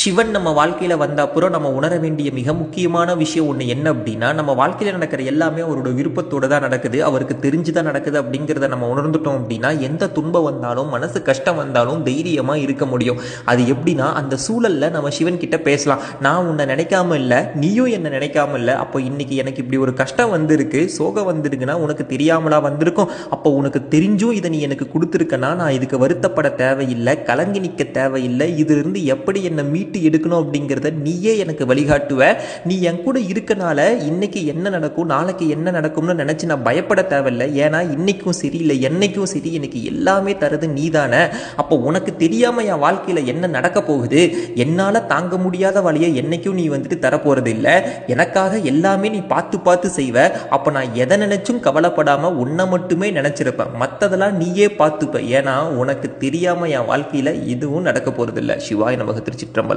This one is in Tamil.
சிவன் நம்ம வாழ்க்கையில் வந்த அப்புறம் நம்ம உணர வேண்டிய மிக முக்கியமான விஷயம் ஒன்று என்ன அப்படின்னா, நம்ம வாழ்க்கையில் நடக்கிற எல்லாமே அவரோட விருப்பத்தோடு தான் நடக்குது, அவருக்கு தெரிஞ்சு தான் நடக்குது அப்படிங்கிறத நம்ம உணர்ந்துட்டோம் அப்படின்னா, எந்த துன்பம் வந்தாலும் மனசு கஷ்டம் வந்தாலும் தைரியமாக இருக்க முடியும். அது எப்படின்னா, அந்த சூழலில் நம்ம சிவன் கிட்ட பேசலாம். நான் உன்னை நினைக்காம இல்லை, நீயும் என்னை நினைக்காம இல்லை, அப்போ இன்னைக்கு எனக்கு இப்படி ஒரு கஷ்டம் வந்திருக்கு, சோகம் வந்திருக்குன்னா உனக்கு தெரியாமலா வந்திருக்கும். அப்போ உனக்கு தெரிஞ்சும் இதை நீ எனக்கு கொடுத்துருக்கனா, நான் இதுக்கு வருத்தப்பட தேவையில்லை, கலங்கி நிற்க தேவையில்லை, இதிலிருந்து எப்படி என்னை மீட்டு எடுக்கணும் அப்படிங்கிறத நீயே எனக்கு வழிகாட்டுவ. நீ என் கூட இருக்கனால இன்னைக்கு என்ன நடக்கும் நாளைக்கு என்ன நடக்கும்னு நினைச்சு நான் பயப்பட தேவையில்லை. ஏன்னா இன்னைக்கும் சரி இல்லை என்னைக்கும் சரி எனக்கு எல்லாமே தருது நீதானே. அப்போ உனக்கு தெரியாம என் வாழ்க்கையில என்ன நடக்க போகுது, என்னால தாங்க முடியாத வழியை என்னைக்கும் நீ வந்துட்டு தரப்போறது இல்லை. எனக்காக எல்லாமே நீ பார்த்து பார்த்து செய்வ. அப்போ நான் எதை நினைச்சும் கவலைப்படாம உன்னை மட்டுமே நினைச்சிருப்பேன், மற்றதெல்லாம் நீயே பார்த்துப்ப. ஏன்னா உனக்கு தெரியாம என் வாழ்க்கையில எதுவும் நடக்க போறது இல்லை. சிவாய நமக. திருச்சிற்றம்பலம்.